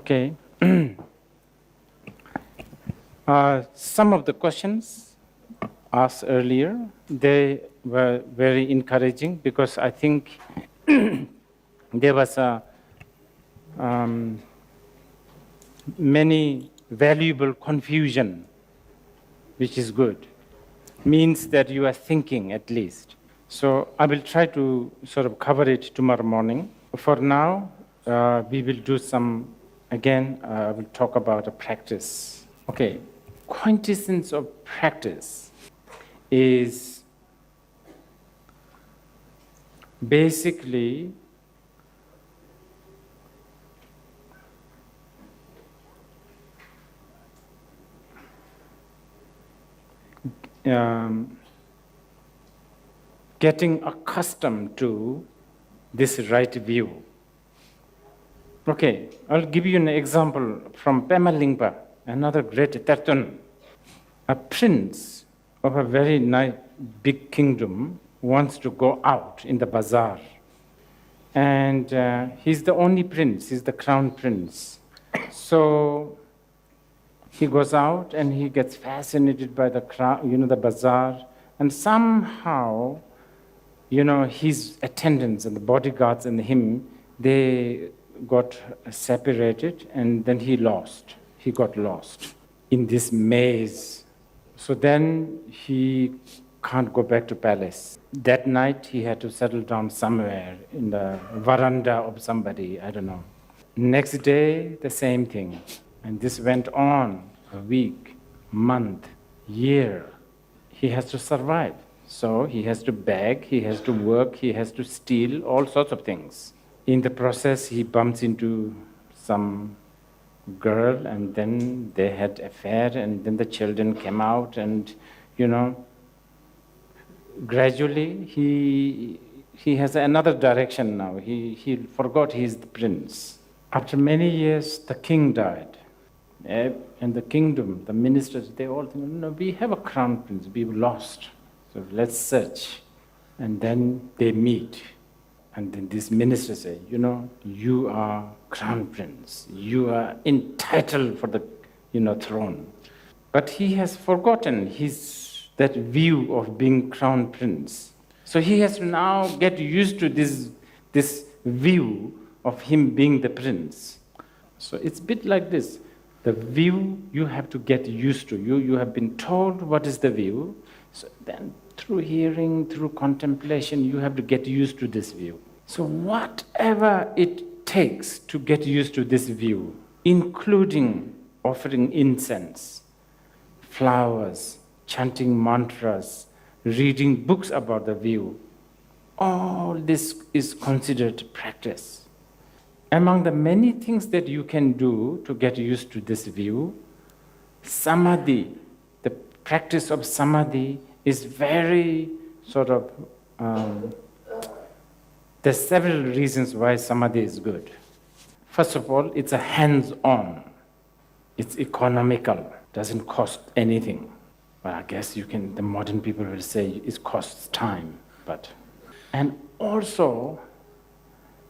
Okay. Some of the questions asked earlier, they were very encouraging because I think there was many valuable confusion, which is good. Means that you are thinking at least. So I will try to sort of cover it tomorrow morning. For now, we will do some, again, I will talk about a practice. Okay, quintessence of practice is basically getting accustomed to this right view. Okay, I'll give you an example from Pema Lingpa, another great Tertun. A prince of a very nice big kingdom wants to go out in the bazaar. And he's the only prince, he's the crown prince. So he goes out and he gets fascinated by the crowd, the bazaar, and somehow, his attendants and the bodyguards and him, they got separated, and then he got lost in this maze. So then he can't go back to palace. That night he had to settle down somewhere in the veranda of somebody, I don't know. Next day, the same thing. And this went on a week, month, year. He has to survive. So he has to beg, he has to work, he has to steal, all sorts of things. In the process, he bumps into some girl, and then they had affair, and then the children came out, and gradually he has another direction now. He forgot he's the prince. After many years, the king died. And the kingdom, the ministers, they all think, no, we have a crown prince, we've lost. So let's search. And then they meet. And then this minister say, you are crown prince. You are entitled for the, throne. But he has forgotten that view of being crown prince. So he has to now get used to this view of him being the prince. So it's a bit like this. The view you have to get used to. You have been told what is the view. So then through hearing, through contemplation, you have to get used to this view. So whatever it takes to get used to this view, including offering incense, flowers, chanting mantras, reading books about the view, all this is considered practice. Among the many things that you can do to get used to this view, samadhi, the practice of samadhi is very there's several reasons why samadhi is good. First of all, it's a hands-on. It's economical, doesn't cost anything. Well, I guess the modern people will say it costs time, and also,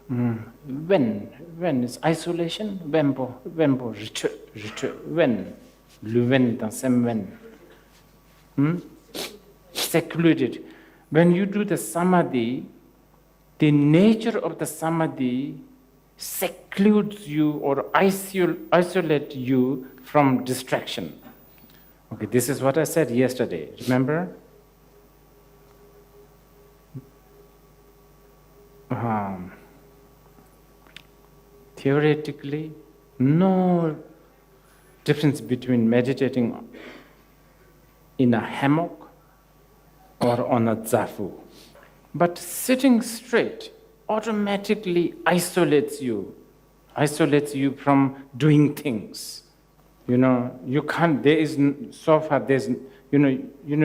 when is isolation, wempo, when, luven dans sem when, secluded. When you do the samadhi, the nature of the samadhi secludes you or isolate you from distraction. Okay, this is what I said yesterday, remember? Theoretically, no difference between meditating in a hammock or on a zafu. But sitting straight automatically isolates you from doing things. You can't,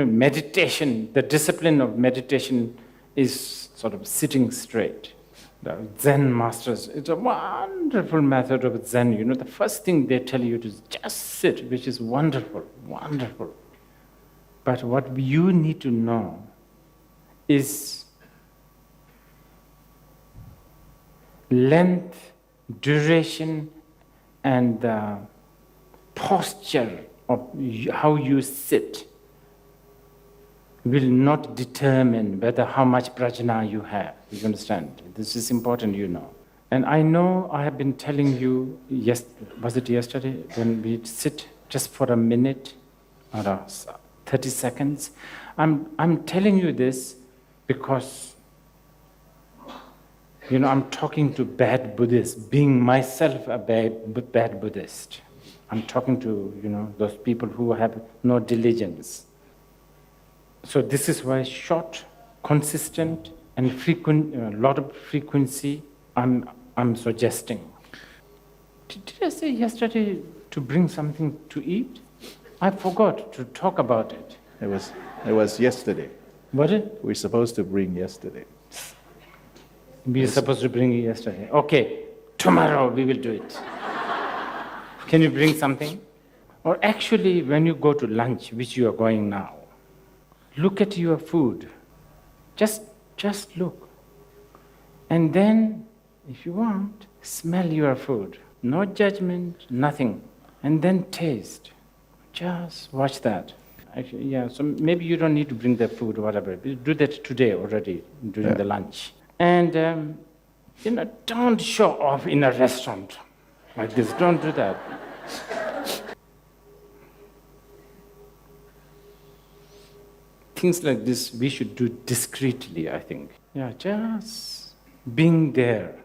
meditation, the discipline of meditation is sort of sitting straight. The Zen masters, it's a wonderful method of Zen. The first thing they tell you to just sit, which is wonderful, wonderful. But what you need to know is length, duration, and the posture of how you sit will not determine whether how much prajna you have. You understand? This is important, you know. And I know I have been telling you, yes, was it yesterday, when we sit just for a minute or 30 seconds? I'm telling you this because, you know, I'm talking to bad Buddhists, being myself a bad Buddhist. I'm talking to, you know, those people who have no diligence. So this is why short, consistent, and frequent, a lot of frequency, I'm suggesting. Did I say yesterday to bring something to eat? I forgot to talk about it. It was yesterday. Was it? We're supposed to bring yesterday. We are supposed to bring it yesterday. Okay, tomorrow we will do it. Can you bring something? Or actually, when you go to lunch, which you are going now, look at your food. Just look. And then, if you want, smell your food. No judgment, nothing. And then taste. Just watch that. Actually, yeah, so maybe you don't need to bring the food or whatever. Do that today already, during the lunch. And, you know, don't show off in a restaurant like this. Don't do that. Things like this we should do discreetly, I think. Yeah, just being there.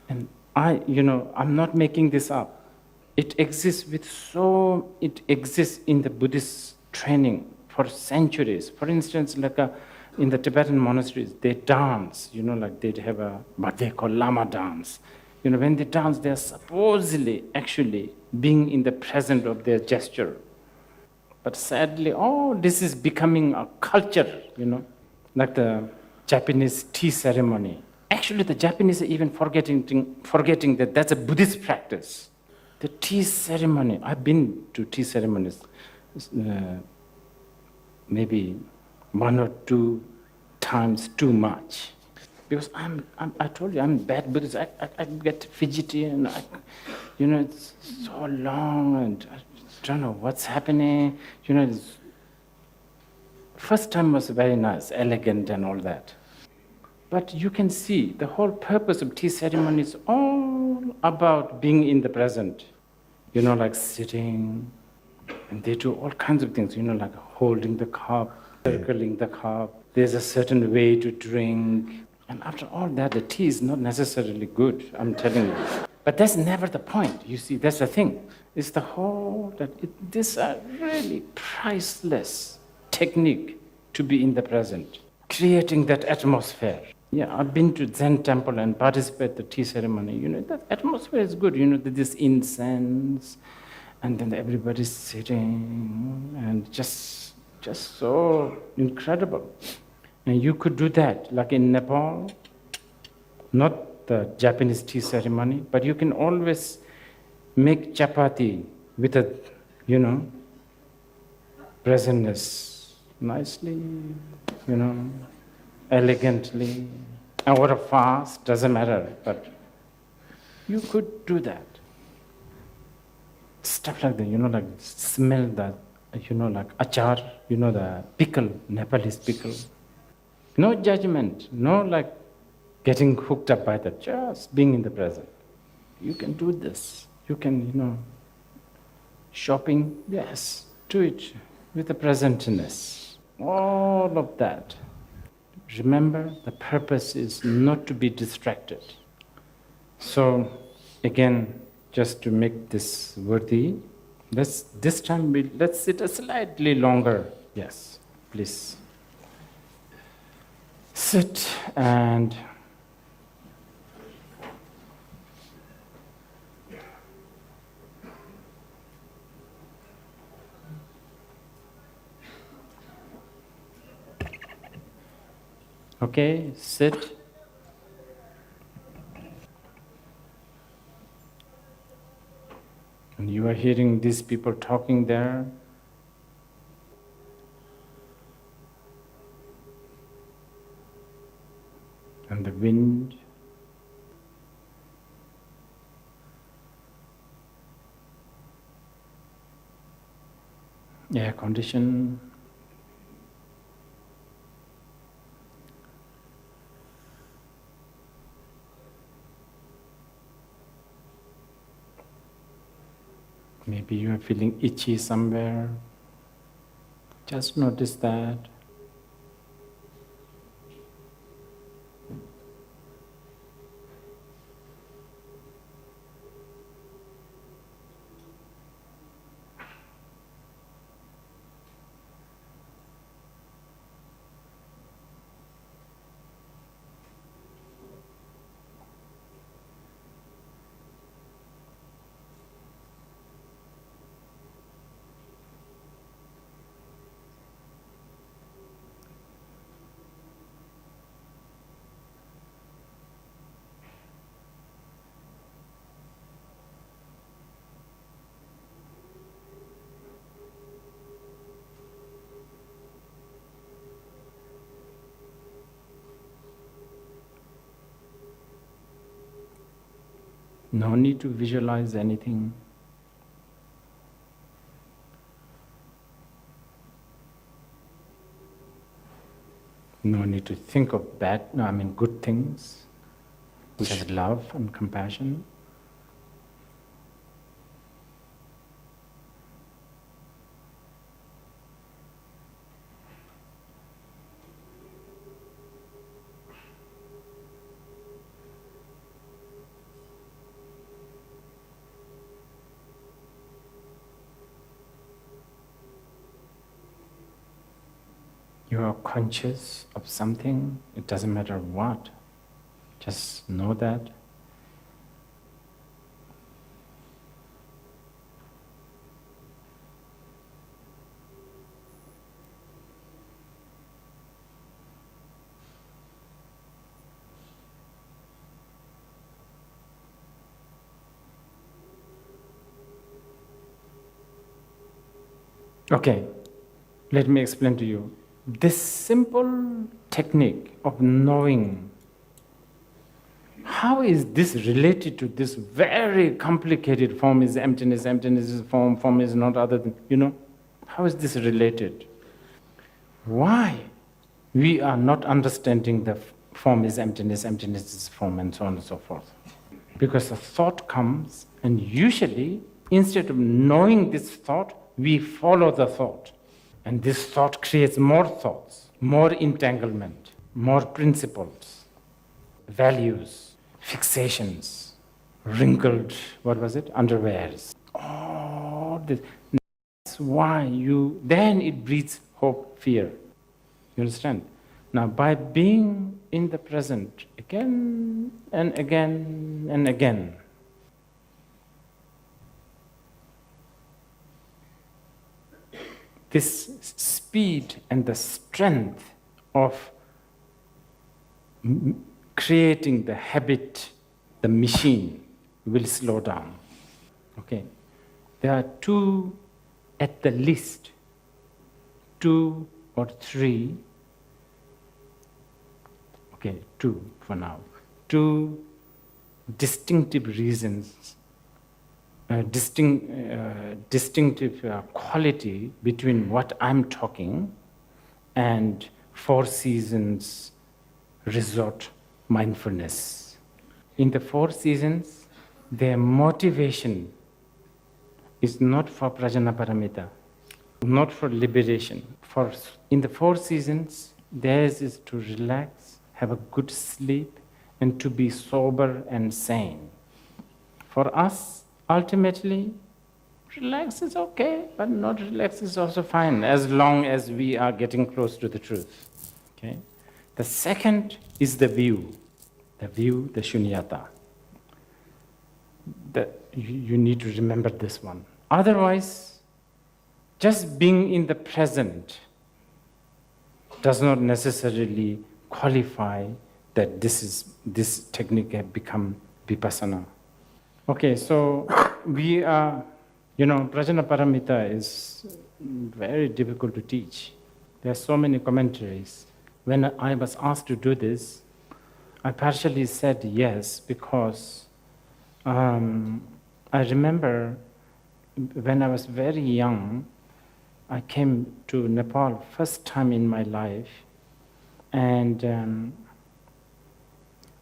And I'm not making this up. It exists in the Buddhist training for centuries. For instance, like in the Tibetan monasteries, they dance, like they'd have what they call lama dance. When they dance, they're supposedly actually being in the present of their gesture. But sadly, this is becoming a culture, like the Japanese tea ceremony. Actually, the Japanese are even forgetting that that's a Buddhist practice. The tea ceremony, I've been to tea ceremonies maybe 1 or 2 times too much. Because I told you, I'm bad Buddhist. I get fidgety and it's so long and I don't know what's happening. First time was very nice, elegant and all that. But you can see the whole purpose of tea ceremony is all about being in the present. Like sitting, and they do all kinds of things, like holding the cup, circling the cup. There's a certain way to drink. And after all that, the tea is not necessarily good, I'm telling you. But that's never the point, you see, that's the thing. It's the whole, this is a really priceless technique to be in the present, creating that atmosphere. Yeah, I've been to Zen temple and participated in the tea ceremony. That atmosphere is good, this incense, and then everybody's sitting, and just so incredible. And you could do that, like in Nepal, not the Japanese tea ceremony, but you can always make chapati with a, presentness, nicely, elegantly, or fast, doesn't matter, but you could do that. Stuff like that, like smell that, like achar, the pickle, Nepalese pickle. No judgment, no like getting hooked up by that, just being in the present. You can do this. You can, shopping, yes, do it with the presentness. All of that. Remember, the purpose is not to be distracted. So, again, just to make this worthy, let's sit a slightly longer. Yes, please. Sit and okay, sit. And you are hearing these people talking there. And the wind. air condition. Maybe you are feeling itchy somewhere. Just notice that. No need to visualize anything. No need to think of good things, such as love and compassion. You are conscious of something, it doesn't matter what, just know that. Okay, let me explain to you. This simple technique of knowing, how is this related to this very complicated form is emptiness, emptiness is form, form is not other than, how is this related? Why we are not understanding the form is emptiness, emptiness is form, and so on and so forth? Because a thought comes, and usually, instead of knowing this thought, we follow the thought. And this thought creates more thoughts, more entanglement, more principles, values, fixations, wrinkled, underwears. All this. That's why then it breeds hope, fear. You understand? Now, by being in the present again and again and again, this speed and the strength of creating the habit, the machine, will slow down. Okay, there are at the least, 2 or 3. Okay, 2 for now. 2 distinctive reasons. Distinctive quality between what I'm talking and 4 seasons resort mindfulness. In the 4 seasons, their motivation is not for Prajnaparamita, not for liberation. In the 4 seasons, theirs is to relax, have a good sleep, and to be sober and sane. For us, ultimately, relax is okay, but not relax is also fine, as long as we are getting close to the truth. Okay? The second is the view, the shunyata. You need to remember this one. Otherwise, just being in the present does not necessarily qualify that this technique has become vipassana. Okay, so we are, Prajnaparamita is very difficult to teach. There are so many commentaries. When I was asked to do this, I partially said yes because I remember when I was very young, I came to Nepal first time in my life, and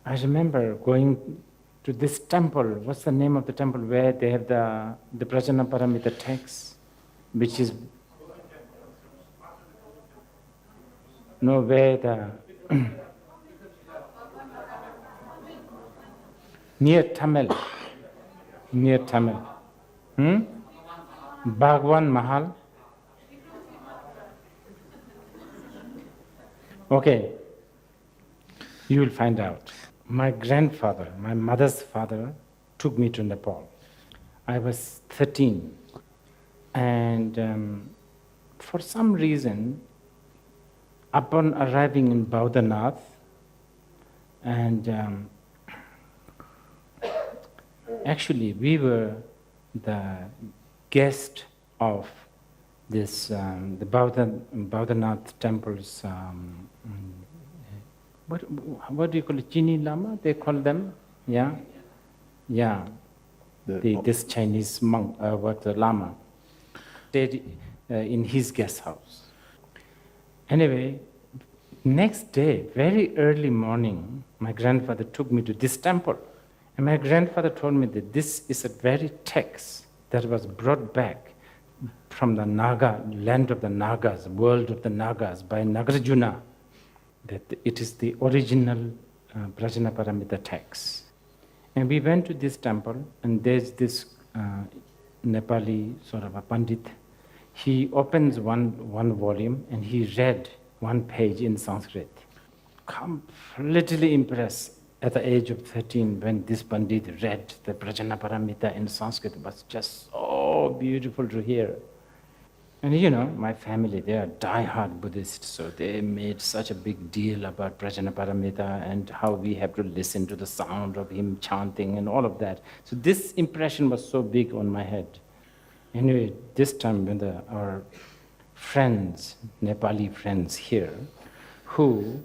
I remember going to this temple. What's the name of the temple where they have the Prajnaparamita text, which is no where the near Tamil, Bhagwan Mahal. Okay, you will find out. My grandfather, my mother's father, took me to Nepal. I was 13, and for some reason, upon arriving in Baudhanath, and actually we were the guest of this the Baudhanath temple's what do you call it? Chini Lama? They call them, yeah. This Chinese monk, the Lama, stayed in his guest house. Anyway, next day, very early morning, my grandfather took me to this temple. And my grandfather told me that this is a very text that was brought back from the Naga, land of the Nagas, world of the Nagas, by Nagarjuna, that it is the original Prajnaparamita text. And we went to this temple, and there's this Nepali sort of a Pandit. He opens one volume, and he read one page in Sanskrit. Completely impressed at the age of 13 when this Pandit read the Prajnaparamita in Sanskrit. It was just so beautiful to hear. And you know, my family, they are die-hard Buddhists, so they made such a big deal about Prajnaparamita and how we have to listen to the sound of him chanting and all of that. So this impression was so big on my head. Anyway, this time when our friends, Nepali friends here, who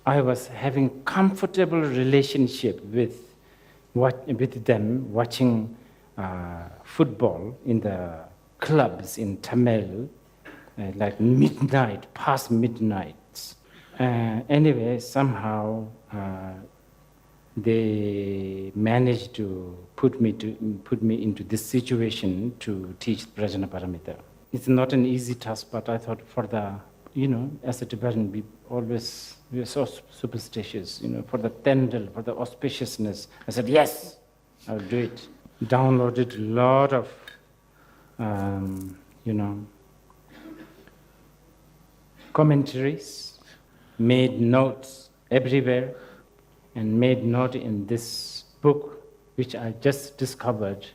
I was having comfortable relationship with them, watching football in the clubs in Tamil, like midnight, past midnights. Anyway, somehow they managed to put me into this situation to teach Prajnaparamita. It's not an easy task, but I thought for the, as a Tibetan, we are so superstitious, for the tendril, for the auspiciousness. I said, yes, I'll do it. Downloaded a lot of, commentaries, made notes everywhere, and made note in this book, which I just discovered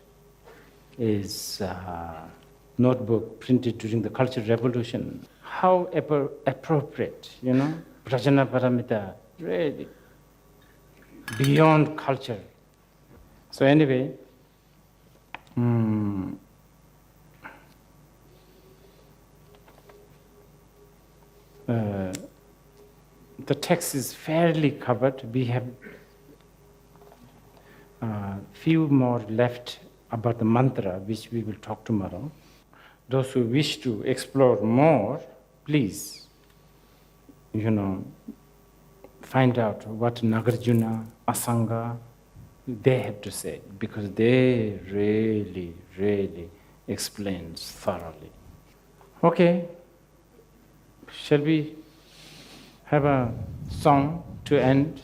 is a notebook printed during the Cultural Revolution. How appropriate, Prajnaparamita, really beyond culture. So anyway, the text is fairly covered. We have few more left about the mantra, which we will talk tomorrow. Those who wish to explore more, please, find out what Nagarjuna, Asanga, they have to say, because they really, really explains thoroughly. Okay, shall we have a song to end?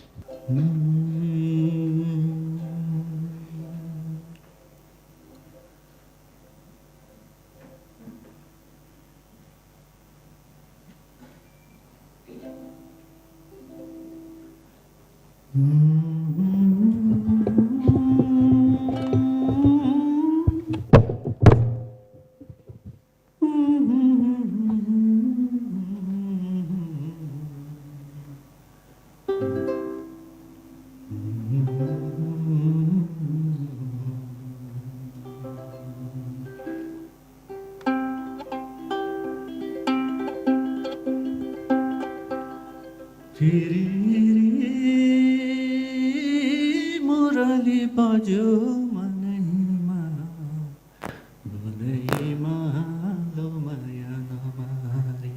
मुरली बज्यो मनैमा मनैमा लो माया नमारी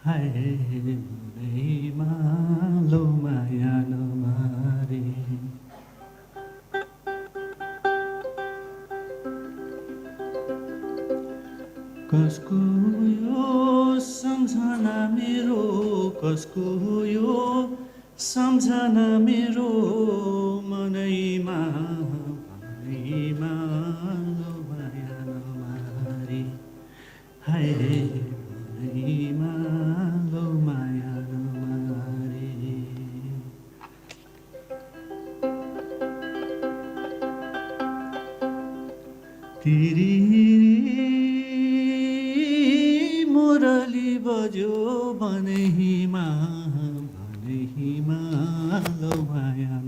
हाय मनैमा लो माया नमारी कसको यो सम्झना मेरो कसको यो सम्झना मेरो मनैमा मनैमा लो माया नमारी हाय मनैमा लो माया नमारी तिरी मुरली बज्यो बनैमा बनैमा लो माया